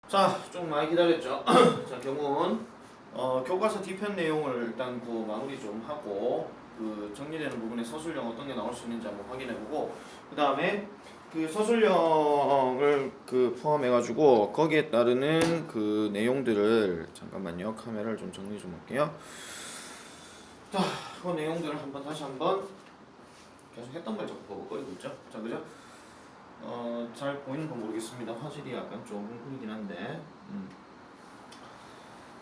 자, 좀 많이 기다렸죠? 자, 경훈 교과서 뒤편 내용을 일단 그 마무리 좀 하고 그 정리되는 부분에 서술형 어떤 게 나올 수 있는지 한번 확인해보고 그 다음에 그 서술형을 그 포함해가지고 거기에 따르는 그 내용들을 잠깐만요. 카메라를 좀 정리 좀 할게요. 자, 그 내용들을 다시 한번 계속 했던 말 자꾸 버벅거리고 있죠? 자, 그죠? 잘 보이는 건 모르겠습니다. 화질이 약간 좀 흐리긴 한데.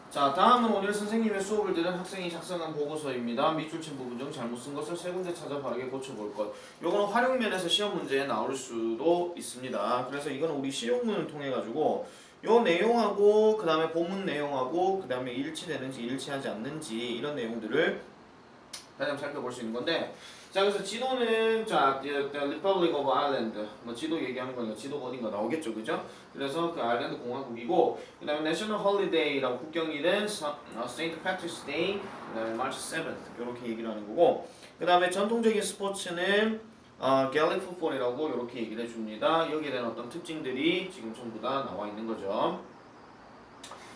자, 다음은 오늘 선생님의 수업을 들은 학생이 작성한 보고서입니다. 밑줄친 부분 중 잘못 쓴 것을 세 군데 찾아 바르게 고쳐볼 것. 요거는 활용면에서 시험 문제에 나올 수도 있습니다. 그래서 이거는 우리 실용문을 통해 가지고 요 내용하고 그 다음에 본문 내용하고 그 다음에 일치되는지 일치하지 않는지 이런 내용들을 다시 한번 살펴볼 수 있는 건데, 자, 그래서 지도는 자, the Republic of Ireland 뭐 지도 얘기하는 거니까 지도가 어딘가 나오겠죠, 그죠? 그래서 그 아일랜드 공화국이고, 그 다음에 National Holiday라고 국경일은 St. Patrick's Day, 그 다음에 March 7th 이렇게 얘기를 하는 거고, 그 다음에 전통적인 스포츠는 Gaelic Football이라고 이렇게 얘기를 해줍니다. 여기에 대한 어떤 특징들이 지금 전부 다 나와 있는 거죠.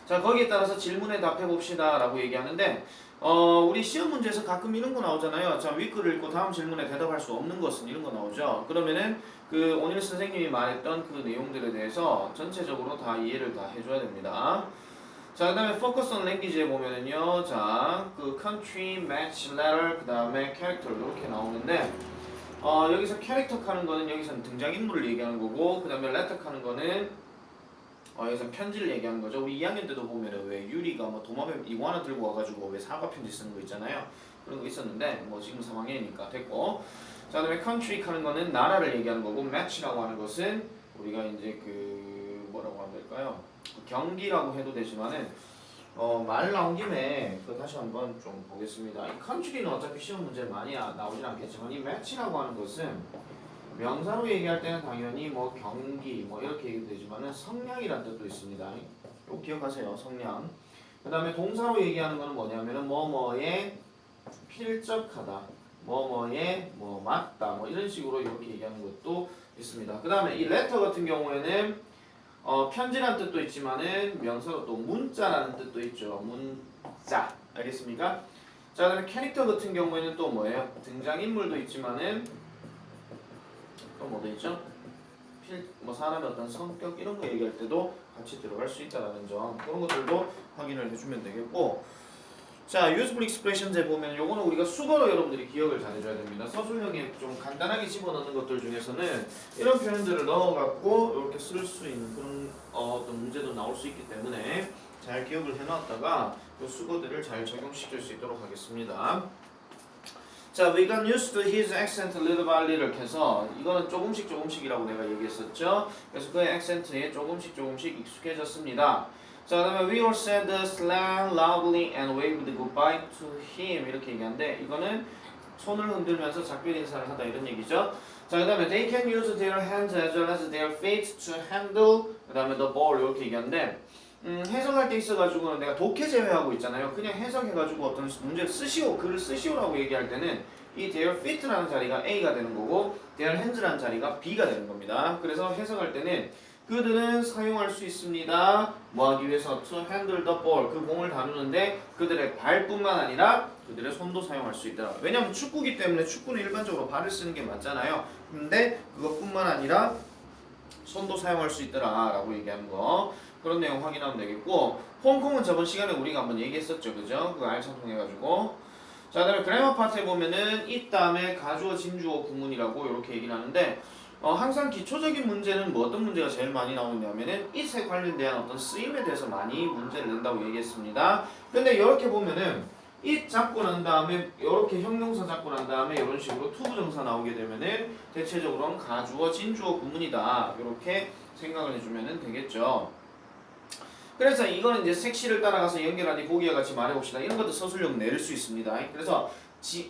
자, 거기에 따라서 질문에 답해 봅시다 라고 얘기하는데, 우리 시험 문제에서 가끔 이런 거 나오잖아요. 자, 윗글을 읽고 다음 질문에 대답할 수 없는 것은 이런 거 나오죠. 그러면은 그 오늘 선생님이 말했던 그 내용들에 대해서 전체적으로 다 이해를 다 해줘야 됩니다. 자, 그 다음에 focus on language에 보면은요, 자, 그 country, match, letter, 그 다음에 character 이렇게 나오는데, 여기서 character 하는 거는 여기서는 등장인물을 얘기하는 거고, 그 다음에 letter 하는 거는 여기서 편지를 얘기하는 거죠. 우리 2학년 때도 보면은 왜 유리가 뭐 도마뱀 이거 들고 와가지고 왜 사과 편지 쓰는 거 있잖아요. 그런 거 있었는데 뭐 지금 3학년이니까 됐고. 자, 그다음에 country 하는 거는 나라를 얘기하는 거고, match라고 하는 것은 우리가 이제 그 뭐라고 하면 될까요? 경기라고 해도 되지만은 말 나온 김에 그 다시 한번 좀 보겠습니다. 이 country는 어차피 시험 문제 많이 나오진 않겠지만 이 match라고 하는 것은 명사로 얘기할 때는 당연히 뭐 경기 뭐 이렇게 얘기도 되지만은 성량이라는 뜻도 있습니다. 이거 기억하세요. 성량. 그 다음에 동사로 얘기하는 거는 뭐냐면은 뭐뭐에 필적하다, 뭐뭐에 뭐 맞다, 뭐 이런 식으로 이렇게 얘기하는 것도 있습니다. 그 다음에 이 letter 같은 경우에는 편지라는 뜻도 있지만은 명사로 또 문자라는 뜻도 있죠. 문자. 알겠습니까? 자, 그다음에 캐릭터 같은 경우에는 또 뭐예요? 등장인물도 있지만은 또 뭐도 있죠? 뭐 사람의 어떤 성격 이런 거 얘기할 때도 같이 들어갈 수 있다는 점, 그런 것들도 확인을 해주면 되겠고, 자, useful expressions에 보면 요거는 우리가 수거로 여러분들이 기억을 잘 해줘야 됩니다. 서술형에 좀 간단하게 집어넣는 것들 중에서는 이런 표현들을 넣어갖고 이렇게 쓸 수 있는 그런 어떤 문제도 나올 수 있기 때문에 잘 기억을 해놨다가 이 수거들을 잘 적용시킬 수 있도록 하겠습니다. 자, we got used to his accent little by little 해서 이거는 조금씩이라고 내가 얘기했었죠. 그래서 그의 액센트에 조금씩 익숙해졌습니다. 자, 그 다음에 we all said slang loudly and waved goodbye to him 이렇게 얘기하는데, 이거는 손을 흔들면서 작별 인사를 하다 이런 얘기죠. 자, 그 다음에 they can use their hands as well as their feet to handle, 그 다음에 the ball 이렇게 얘기하는데, 해석할 때 있어가지고는 내가 독해 제외하고 있잖아요. 그냥 해석해가지고 어떤 문제를 쓰시오, 글을 쓰시오라고 얘기할 때는 이 their feet라는 자리가 A가 되는 거고 their hands라는 자리가 B가 되는 겁니다. 그래서 해석할 때는 그들은 사용할 수 있습니다. 뭐 하기 위해서 to handle the ball, 그 공을 다루는데 그들의 발뿐만 아니라 그들의 손도 사용할 수 있다. 왜냐면 축구기 때문에 축구는 일반적으로 발을 쓰는 게 맞잖아요. 근데 그것뿐만 아니라 손도 사용할 수 있더라 라고 얘기하는 거, 그런 내용 확인하면 되겠고, 홍콩은 저번 시간에 우리가 한번 얘기했었죠, 그죠? 그거 알찬 통해가지고. 자, 그다음에 그래머 파트에 보면은 이 다음에 가주어, 진주어, 구문이라고 이렇게 얘기를 하는데, 항상 기초적인 문제는 뭐 어떤 문제가 제일 많이 나오냐면은 it에 관련된 어떤 쓰임에 대해서 많이 문제를 낸다고 얘기했습니다. 근데 이렇게 보면은 it 잡고 난 다음에 이렇게 형용사 잡고 난 다음에 이런 식으로 투부정사 나오게 되면은 대체적으로는 가주어, 진주어, 구문이다 이렇게 생각을 해주면 되겠죠. 그래서 이거는 이제 색시를 따라가서 연결하니 보기와 같이 말해봅시다. 이런 것도 서술형 내릴 수 있습니다. 그래서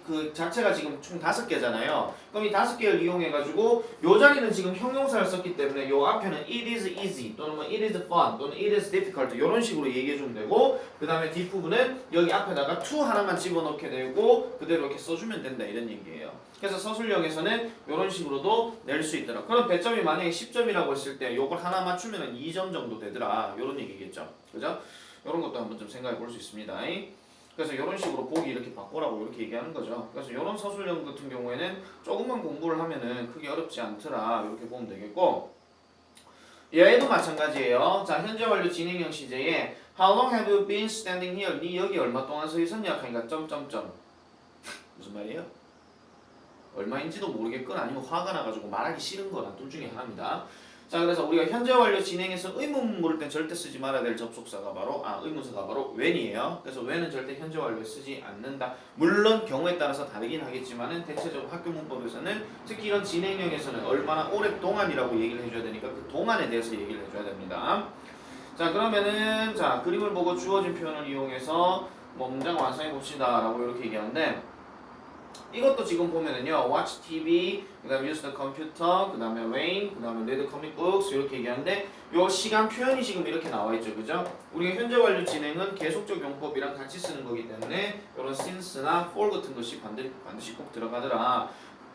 그 자체가 지금 총 5개잖아요. 그럼 이 5개를 이용해가지고 요 자리는 지금 형용사를 썼기 때문에 요 앞에는 it is easy 또는 뭐 it is fun 또는 it is difficult 이런 식으로 얘기해주면 되고 그 다음에 뒷부분은 여기 앞에다가 to 하나만 집어넣게 되고 그대로 이렇게 써주면 된다 이런 얘기예요. 그래서 서술형에서는 이런 식으로도 낼 수 있더라. 그럼 배점이 만약에 10점이라고 했을 때 요걸 하나 맞추면 2점 정도 되더라. 이런 얘기겠죠. 그죠? 이런 것도 한번 좀 생각해 볼 수 있습니다. 그래서 이런 식으로 보기 이렇게 바꾸라고 이렇게 얘기하는 거죠. 그래서 이런 서술형 같은 경우에는 조금만 공부를 하면은 크게 어렵지 않더라 이렇게 보면 되겠고 얘도 마찬가지예요. 자 현재 완료 진행형 시제에 How long have you been standing here? 니 여기 얼마 동안 서 있었냐? 하니까 점점점 무슨 말이에요? 얼마인지도 모르겠건 아니면 화가 나가지고 말하기 싫은 거나 둘 중에 하나입니다. 자 그래서 우리가 현재 완료 진행에서 의문 물을 땐 절대 쓰지 말아야 될 접속사가 바로 의문사가 바로 when이에요. 그래서 when은 절대 현재 완료에 쓰지 않는다. 물론 경우에 따라서 다르긴 하겠지만은 대체적으로 학교 문법에서는 특히 이런 진행형에서는 얼마나 오랫동안이라고 얘기를 해줘야 되니까 그 동안에 대해서 얘기를 해줘야 됩니다. 자 그러면은 자 그림을 보고 주어진 표현을 이용해서 뭐 문장 완성해 봅시다 라고 이렇게 얘기하는데 이것도 지금 보면은요 watch TV, 그 다음에 use the computer, 그 다음에 rain, 그 다음에 read comic books 이렇게 얘기하는데 요 시간 표현이 지금 이렇게 나와 있죠. 그죠? 우리가 현재 완료 진행은 계속적 용법이랑 같이 쓰는 거기 때문에 이런 since나 for 같은 것이 반드시 꼭 들어가더라.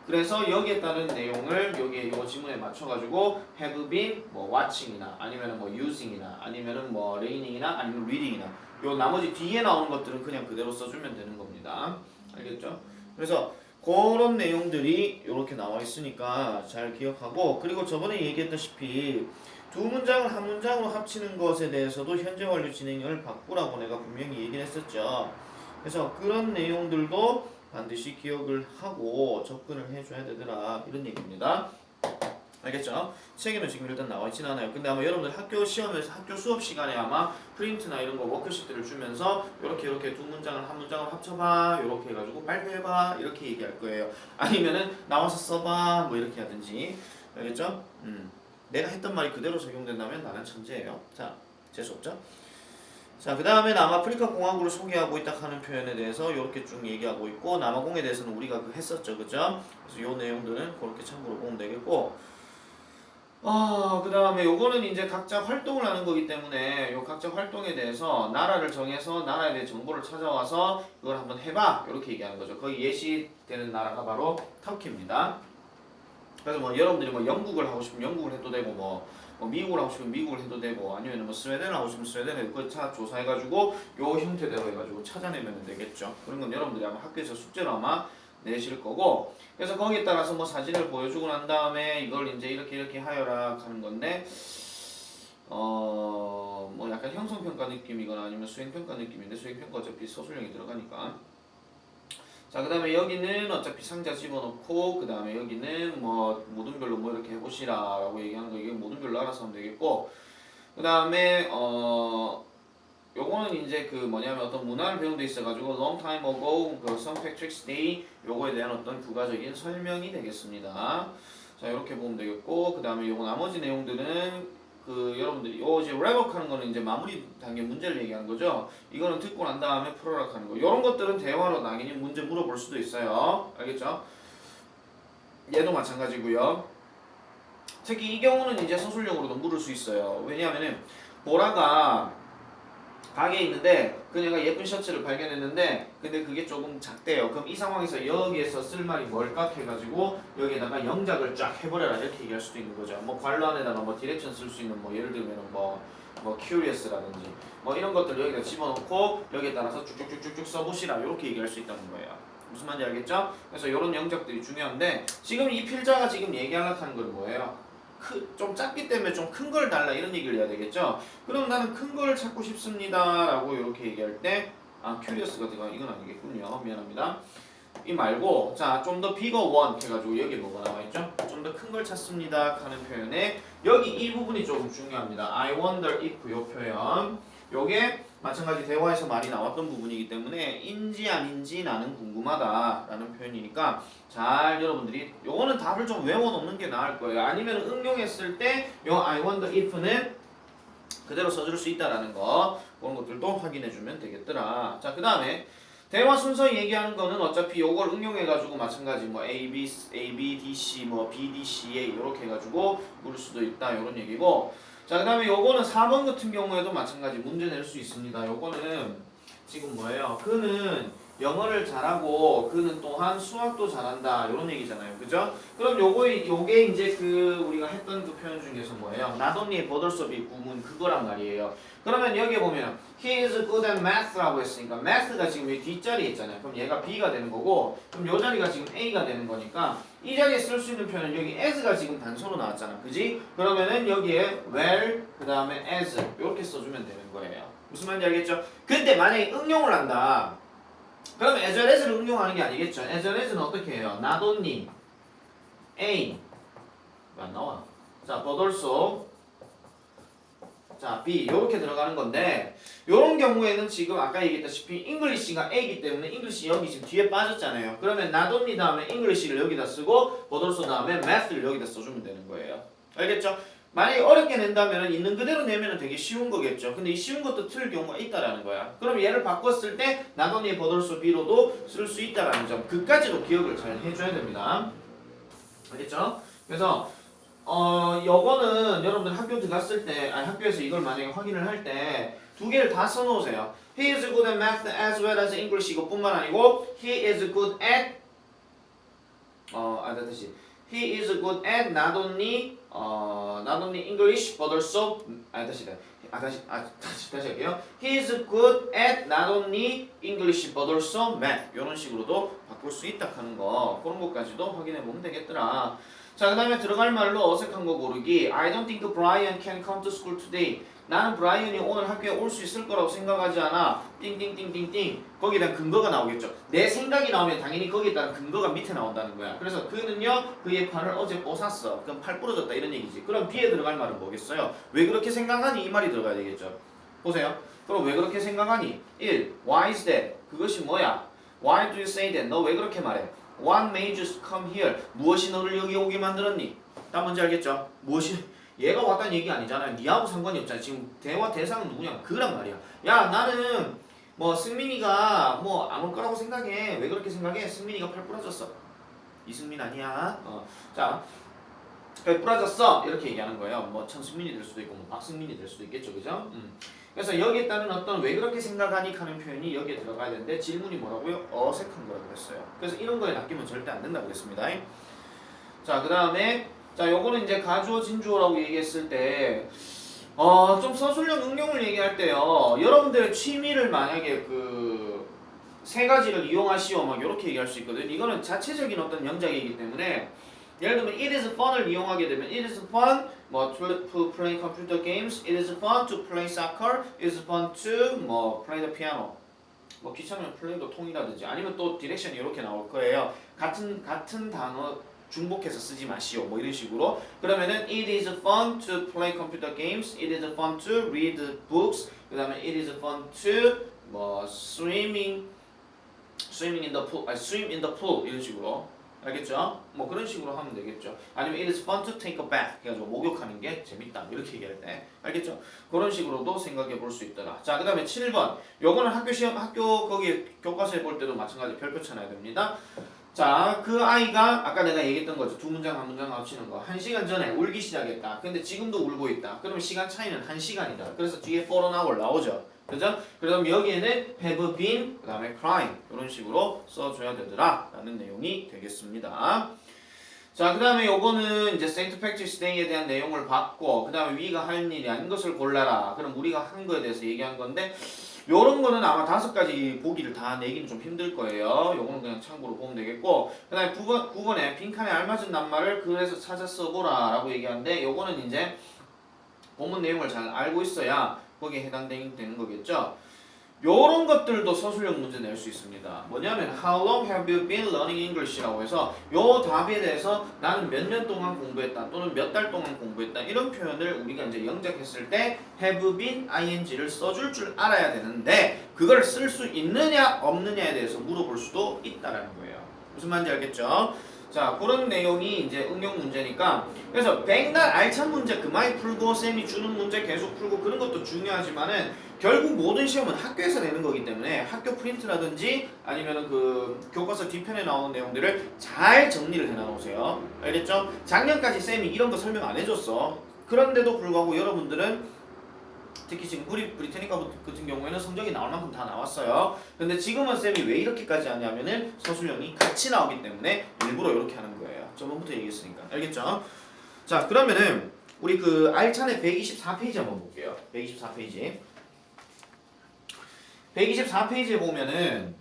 그래서 여기에 따른 내용을 여기에 요 지문에 맞춰가지고 have been 뭐 watching이나 아니면은 뭐 using이나 아니면은 뭐 raining이나 아니면 reading이나 요 나머지 뒤에 나오는 것들은 그냥 그대로 써주면 되는 겁니다. 알겠죠? 그래서 그런 내용들이 이렇게 나와 있으니까 잘 기억하고 그리고 저번에 얘기했다시피 두 문장을 한 문장으로 합치는 것에 대해서도 현재 완료 진행형을 바꾸라고 내가 분명히 얘기를 했었죠. 그래서 그런 내용들도 반드시 기억을 하고 접근을 해줘야 되더라 이런 얘기입니다. 알겠죠? 책에는 지금 일단 나와 있진 않아요. 근데 아마 여러분들 학교 시험에서 학교 수업 시간에 아마 프린트나 이런 거 워크시트를 주면서 이렇게 두 문장을 한 문장을 합쳐봐 이렇게 해가지고 발표해봐 이렇게 얘기할 거예요. 아니면은 나와서 써봐 뭐 이렇게 하든지 알겠죠? 내가 했던 말이 그대로 적용된다면 나는 천재예요. 자 재수없죠? 자, 그 다음에는 아마 아프리카 공화국을 소개하고 있다 하는 표현에 대해서 이렇게 쭉 얘기하고 있고 남아공에 대해서는 우리가 했었죠. 그죠? 그래서 이 내용들은 그렇게 참고로 보면 되겠고 그 다음에 요거는 이제 각자 활동을 하는 거기 때문에 요 각자 활동에 대해서 나라를 정해서 나라에 대해 정보를 찾아와서 그걸 한번 해봐 이렇게 얘기하는 거죠. 거기 예시되는 나라가 바로 터키입니다. 그래서 뭐 여러분들이 뭐 영국을 하고 싶으면 영국을 해도 되고 뭐 미국을 하고 싶으면 미국을 해도 되고 아니면 뭐 스웨덴을 하고 싶으면 스웨덴을 그 조사해가지고 요 형태대로 해가지고 찾아내면 되겠죠. 그런 건 여러분들이 아마 학교에서 숙제로 아마 내실 거고 그래서 거기에 따라서 뭐 사진을 보여주고 난 다음에 이걸 이제 이렇게 하여라 하는 건데 뭐 약간 형성평가 느낌이거나 아니면 수행평가 느낌인데 수행평가 어차피 서술형이 들어가니까 자 그 다음에 여기는 어차피 상자 집어넣고 그 다음에 여기는 뭐 모둠별로 뭐 이렇게 해보시라 라고 얘기하는 거 이게 모둠별로 알아서 하면 되겠고 그 다음에 요거는 이제 그 뭐냐면 어떤 문화를 배운 데 있어가지고 long time ago 그 St. Patrick's Day 요거에 대한 어떤 부가적인 설명이 되겠습니다. 자 이렇게 보면 되겠고 그 다음에 요거 나머지 내용들은 그 여러분들이 요 이제 wrap up 하는 거는 이제 마무리 단계 문제를 얘기하는 거죠. 이거는 듣고 난 다음에 풀어라 하는 거. 요런 것들은 대화로 당연히 문제 물어볼 수도 있어요. 알겠죠? 얘도 마찬가지고요. 특히 이 경우는 이제 서술형으로도 물을 수 있어요. 왜냐하면은 보라가 가게에 있는데 그녀가 예쁜 셔츠를 발견했는데 근데 그게 조금 작대요. 그럼 이 상황에서 여기에서 쓸 말이 뭘까 해가지고 여기에다가 영작을 쫙 해버려라 이렇게 얘기할 수도 있는 거죠. 뭐 관로 안에다가 뭐 디렉션 쓸 수 있는 뭐 예를 들면 뭐 curious라든지 뭐 이런 것들 여기다 집어넣고 여기에 따라서 쭉쭉쭉쭉 써보시라 이렇게 얘기할 수 있다는 거예요. 무슨 말인지 알겠죠? 그래서 이런 영작들이 중요한데 지금 이 필자가 지금 얘기하려고 하는 건 뭐예요? 좀 작기 때문에 좀 큰 걸 달라 이런 얘기를 해야 되겠죠. 그럼 나는 큰 걸 찾고 싶습니다 라고 이렇게 얘기할 때 curious가 들어가 이건 아니겠군요. 미안합니다. 이 말고 자 좀 더 bigger one 해가지고 여기 뭐가 나와있죠? 좀 더 큰 걸 찾습니다 하는 표현에 여기 이 부분이 조금 중요합니다. I wonder if 요 표현 요게 마찬가지 대화에서 많이 나왔던 부분이기 때문에 인지 아닌지 나는 궁금하다 라는 표현이니까 잘 여러분들이 요거는 답을 좀 외워놓는 게 나을 거예요. 아니면 응용했을 때 요 I wonder if는 그대로 써줄 수 있다라는 거 그런 것들도 확인해주면 되겠더라. 자 그 다음에 대화 순서 얘기하는 거는 어차피 요걸 응용해가지고 마찬가지 뭐 A, B, D, C, 뭐 B, D, C, A 이렇게 해가지고 물을 수도 있다 이런 얘기고 자 그 다음에 요거는 4번 같은 경우에도 마찬가지 문제 낼 수 있습니다. 요거는 지금 뭐예요? 그는 영어를 잘하고 그는 또한 수학도 잘한다 이런 얘기잖아요. 그죠? 그럼 요게 이제 그 우리가 했던 그 표현 중에서 뭐예요? Not only but also be 구문 그거란 말이에요. 그러면 여기에 보면 he is good at math라고 했으니까 math가 지금 이 뒷자리에 있잖아요. 그럼 얘가 B가 되는 거고 그럼 요 자리가 지금 A가 되는 거니까 이 자리에 쓸 수 있는 표현은 여기 as가 지금 단서로 나왔잖아. 그지? 그러면은 여기에 well 그 다음에 as 이렇게 써주면 되는 거예요. 무슨 말인지 알겠죠? 근데 만약에 응용을 한다. 그럼 as well as를 응용하는 게 아니겠죠. as well as는 어떻게 해요? not only A 왜 안 나와? 자, but also 자, B 이렇게 들어가는 건데 이런 경우에는 지금 아까 얘기했다시피 English가 A이기 때문에 English 여기 지금 뒤에 빠졌잖아요. 그러면 not only 다음에 English를 여기다 쓰고 but also 다음에 math를 여기다 써주면 되는 거예요. 알겠죠? 만약에 어렵게 낸다면 있는 그대로 내면 되게 쉬운 거겠죠. 근데 이 쉬운 것도 틀릴 경우가 있다라는 거야. 그럼 얘를 바꿨을 때 not only but also B로도 쓸 수 있다라는 점 그까지도 기억을 잘 해줘야 됩니다. 알겠죠? 그래서 요거는 여러분들 학교 들어갔을 때, 아니 학교에서 이걸 만약에 확인을 할 때 두 개를 다 써놓으세요. He is good at math as well as English 이것뿐만 아니고 He is good at 다시 He is good at not only English but also 다시 할게요. He is good at not only English but also math 이런 식으로도 바꿀 수 있다 하는 거 그런 것까지도 확인해 보면 되겠더라. 자, 그 다음에 들어갈 말로 어색한 거 고르기. I don't think Brian can come to school today. 나는 브라이언이 오늘 학교에 올 수 있을 거라고 생각하지 않아. 띵띵띵띵띵. 거기에 대한 근거가 나오겠죠. 내 생각이 나오면 당연히 거기에 따른 근거가 밑에 나온다는 거야. 그래서 그는요, 그의 팔을 어제 뽀샀어. 그럼 팔 부러졌다 이런 얘기지. 그럼 뒤에 들어갈 말은 뭐겠어요? 왜 그렇게 생각하니? 이 말이 들어가야 되겠죠. 보세요. 그럼 왜 그렇게 생각하니? 1. Why is that? 그것이 뭐야? Why do you say that? 너 왜 그렇게 말해? What made you come here? 무엇이 너를 여기 오게 만들었니? 딱 뭔지 알겠죠? 무엇이? 얘가 왔다는 얘기 아니잖아요. 니하고 상관이 없잖아. 지금 대화 대상은 누구냐? 그란 말이야. 야 나는 뭐 승민이가 뭐 안 올 거라고 생각해. 왜 그렇게 생각해? 승민이가 팔 부러졌어. 이승민 아니야. 자, 팔 부러졌어. 이렇게 얘기하는 거예요. 뭐 천승민이 될 수도 있고 뭐 박승민이 될 수도 있겠죠, 그죠? 그래서 여기에 따른 어떤 왜 그렇게 생각하니 하는 표현이 여기에 들어가야 되는데 질문이 뭐라고요? 어색한 거라고 그랬어요. 그래서 이런 거에 낚이면 절대 안 된다고 그랬습니다. 자, 그 다음에 자, 요거는 이제 가주어 진주어라고 얘기했을 때 좀 서술형 응용을 얘기할 때요. 여러분들의 취미를 만약에 그 세 가지를 이용하시오 막 이렇게 얘기할 수 있거든요. 이거는 자체적인 어떤 영작이기 때문에 예를 들면 it is fun을 이용하게 되면 it is fun 뭐 to play computer games, it is fun to play soccer, it is fun to 뭐 play the piano. 뭐 귀찮으면 플레이도 통이라든지 아니면 또 디렉션이 이렇게 나올 거예요. 같은 단어 중복해서 쓰지 마시오. 뭐 이런 식으로. 그러면은 it is fun to play computer games, it is fun to read books. 그다음에 it is fun to 뭐 swim in the pool 이런 식으로. 알겠죠? 뭐 그런 식으로 하면 되겠죠. 아니면 it is fun to take a bath. 그래가지고 목욕하는 게 재밌다. 이렇게 얘기할 때. 알겠죠? 그런 식으로도 생각해 볼 수 있더라. 자, 그 다음에 7번. 요거는 학교 거기 교과서에 볼 때도 마찬가지 별표 쳐놔야 됩니다. 자, 그 아이가 아까 내가 얘기했던 거죠. 두 문장 한 문장 합치는 거. 1시간 전에 울기 시작했다. 근데 지금도 울고 있다. 그러면 시간 차이는 1시간이다. 그래서 뒤에 for an hour 나오죠. 그죠? 그럼 여기에는 have been 그 다음에 crying 이런 식으로 써줘야 되더라 라는 내용이 되겠습니다. 자, 그 다음에 요거는 이제 St. Patrick's Day에 대한 내용을 봤고 그 다음에 위가 할 일이 아닌 것을 골라라. 그럼 우리가 한 거에 대해서 얘기한 건데 요런 거는 아마 5가지 보기를 다 내기는 좀 힘들 거예요. 요거는 그냥 참고로 보면 되겠고 그 다음에 9번에 빈칸에 알맞은 낱말을 그래서 찾아 써보라 라고 얘기하는데 요거는 이제 본문 내용을 잘 알고 있어야 거기에 해당되는 거겠죠. 요런 것들도 서술형 문제 낼 수 있습니다. 뭐냐면 How long have you been learning English라고 해서 요 답에 대해서 나는 몇 년 동안 공부했다 또는 몇 달 동안 공부했다 이런 표현을 우리가 이제 영작했을 때 have been ing를 써줄 줄 알아야 되는데 그걸 쓸 수 있느냐 없느냐에 대해서 물어볼 수도 있다라는 거예요. 무슨 말인지 알겠죠? 자, 그런 내용이 이제 응용 문제니까 그래서 백날 알찬 문제 그만이 풀고 쌤이 주는 문제 계속 풀고 그런 것도 중요하지만은 결국 모든 시험은 학교에서 내는 거기 때문에 학교 프린트라든지 아니면은 그 교과서 뒤편에 나오는 내용들을 잘 정리를 해놔놓으세요. 알겠죠? 작년까지 쌤이 이런 거 설명 안 해줬어. 그런데도 불구하고 여러분들은 특히 지금 브리테니카 같은 경우에는 성적이 나올 만큼 다 나왔어요. 근데 지금은 쌤이 왜 이렇게까지 하냐면은 서술형이 같이 나오기 때문에 일부러 이렇게 하는 거예요. 저번부터 얘기했으니까. 알겠죠? 자, 그러면은 우리 그 알찬의 124페이지 한번 볼게요. 124페이지. 124페이지에 보면은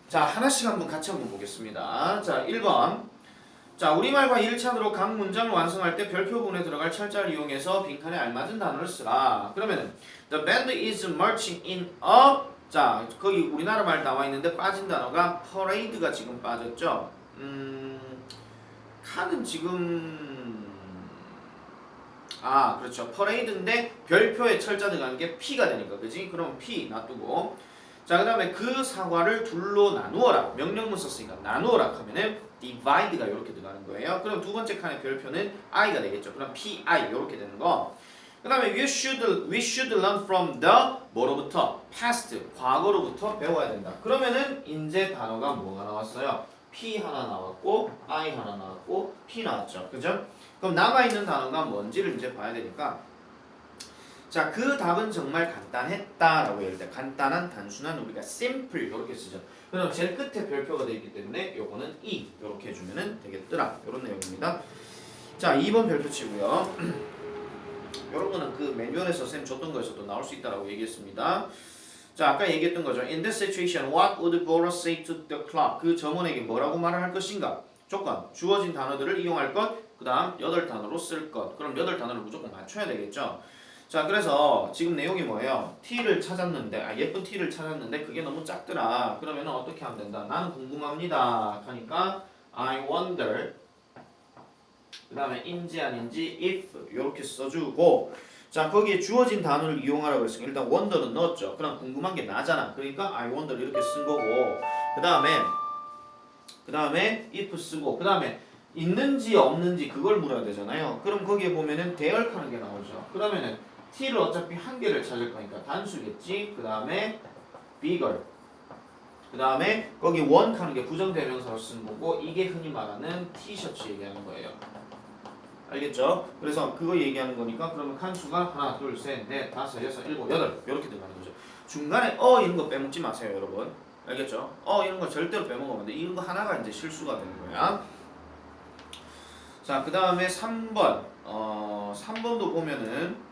자, 하나씩 한번 같이 한번 보겠습니다. 자, 1번. 자, 우리말과 1차으로 각 문장을 완성할 때 별표분에 들어갈 철자를 이용해서 빈칸에 알맞은 단어를 쓰라. 그러면은 The band is marching in a 자, 거기 우리나라 말 나와 있는데 빠진 단어가 parade가 지금 빠졌죠. 칸은 지금 그렇죠. parade인데 별표에 철자 들어가는 게 P가 되니까 그지? 그럼 P 놔두고 자, 그 다음에 그 사과를 둘로 나누어라. 명령문 썼으니까 나누어라 하면은 divide가 이렇게 들어가는 거예요. 그럼 두 번째 칸의 별표는 i가 되겠죠. 그럼 pi 이렇게 되는 거. 그 다음에 we should learn from the 뭐로부터 past 과거로부터 배워야 된다. 그러면은 이제 단어가 뭐가 나왔어요? p 하나 나왔고 i 하나 나왔고 p 나왔죠. 그죠? 그럼 남아 있는 단어가 뭔지를 이제 봐야 되니까. 자, 그 답은 정말 간단했다라고 얘기할 때 간단한 단순한 우리가 simple 이렇게 쓰죠. 그럼 제일 끝에 별표가 되어 있기 때문에 요거는 이렇게 해주면 되겠더라. 이런 내용입니다. 자, 2번 별표 치고요. 이런 거는 그 매뉴얼에서 쌤 줬던 거에서도 나올 수 있다라고 얘기했습니다. 자, 아까 얘기했던 거죠. In this situation, what would Boris say to the clock? 그 점원에게 뭐라고 말을 할 것인가? 조건, 주어진 단어들을 이용할 것, 그 다음 8단어로 쓸 것. 그럼 8단어를 무조건 맞춰야 되겠죠. 자, 그래서 지금 내용이 뭐예요? T를 찾았는데, 예쁜 T를 찾았는데 그게 너무 작더라. 그러면 어떻게 하면 된다? 나는 궁금합니다. 하니까 I wonder. 그 다음에 인지 아닌지 if 이렇게 써주고 자, 거기에 주어진 단어를 이용하라고 했으니까 일단 wonder는 넣었죠. 그럼 궁금한 게 나잖아. 그러니까 I wonder 이렇게 쓴 거고 그 다음에 if 쓰고 그 다음에 있는지 없는지 그걸 물어야 되잖아요. 그럼 거기에 보면은 대열하는 게 나오죠. 그러면은 T를 어차피 한 개를 찾을 거니까 단수겠지. 그 다음에 bigger. 그 다음에 거기 one 하는 게 부정대명사로 쓰는 거고 이게 흔히 말하는 티셔츠 얘기하는 거예요. 알겠죠? 그래서 그거 얘기하는 거니까 그러면 칸수가 하나, 둘, 셋, 넷, 다섯, 여섯, 일곱, 여덟 이렇게 들어가는 거죠. 중간에 이런 거 빼먹지 마세요, 여러분. 알겠죠? 이런 거 절대로 빼먹으면 안 돼. 이런 거 하나가 이제 실수가 되는 거야. 자, 그 다음에 3번. 3번도 보면은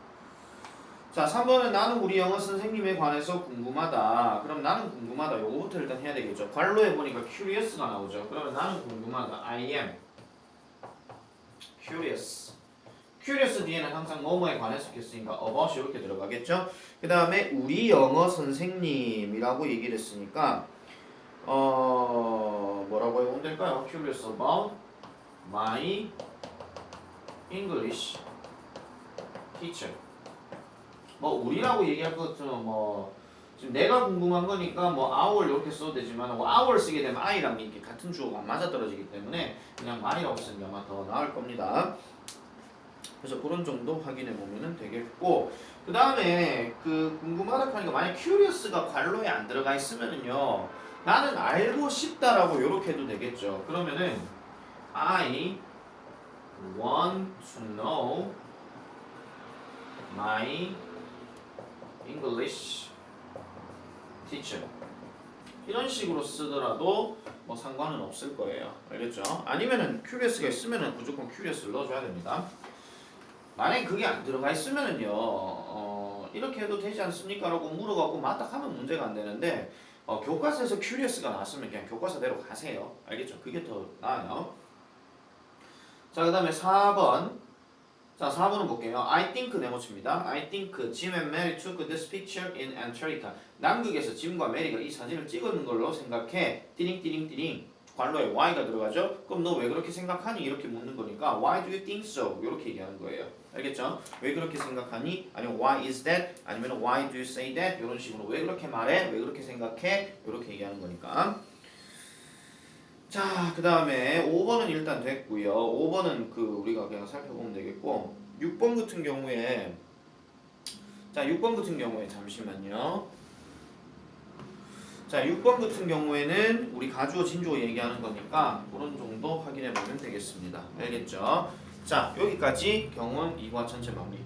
자, 3번은 나는 우리 영어 선생님에 관해서 궁금하다. 그럼 나는 궁금하다. 요거부터 일단 해야 되겠죠. 괄호에 보니까 curious가 나오죠. 그러면 나는 궁금하다. I am curious. curious 뒤에는 항상 뭐뭐에 관해서 했으니까 about 이렇게 들어가겠죠. 그 다음에 우리 영어 선생님이라고 얘기를 했으니까 뭐라고 해보면 될까요? curious about my English teacher. 뭐 우리라고 얘기할 것 같으면 뭐 지금 내가 궁금한 거니까 뭐 our 이렇게 써도 되지만 뭐 our 쓰게 되면 I랑 이렇게 같은 주어가 맞아떨어지기 때문에 그냥 my라고 쓰는 게 아마 더 나을 겁니다. 그래서 그런 정도 확인해 보면 되겠고 그 다음에 그 궁금하다 하니까 만약 curious가 괄호에 안 들어가 있으면은요 나는 알고 싶다라고 이렇게 해도 되겠죠. 그러면은 I want to know my English teacher. 이런 식으로 쓰더라도 뭐 상관은 없을 거예요. 알겠죠? 아니면은 curious가 있으면은 무조건 curious를 넣어줘야 됩니다. 만약에 그게 안 들어가 있으면은요, 이렇게 해도 되지 않습니까? 라고 물어갖고 맞다 하면 문제가 안 되는데, 교과서에서 curious가 나왔으면 그냥 교과서대로 가세요. 알겠죠? 그게 더 나아요. 자, 그 다음에 4번. 자, 4번은 볼게요. I think 네모칩니다. I think Jim and Mary took this picture in Antarctica. 남극에서 짐과 메리가 이 사진을 찍은 걸로 생각해. 띠링띠링띠링. 괄호에 Y가 들어가죠? 그럼 너 왜 그렇게 생각하니? 이렇게 묻는 거니까 Why do you think so? 이렇게 얘기하는 거예요. 알겠죠? 왜 그렇게 생각하니? 아니면 Why is that? 아니면 Why do you say that? 이런 식으로 왜 그렇게 말해? 왜 그렇게 생각해? 이렇게 얘기하는 거니까. 자, 그 다음에 5번은 일단 됐고요. 5번은 그 우리가 그냥 살펴보면 되겠고 6번 같은 경우에 자, 6번 같은 경우에 잠시만요. 자, 6번 같은 경우에는 우리 가주어, 진주어 얘기하는 거니까 그런 정도 확인해 보면 되겠습니다. 알겠죠? 자, 여기까지 경원 2과 전체 마무리.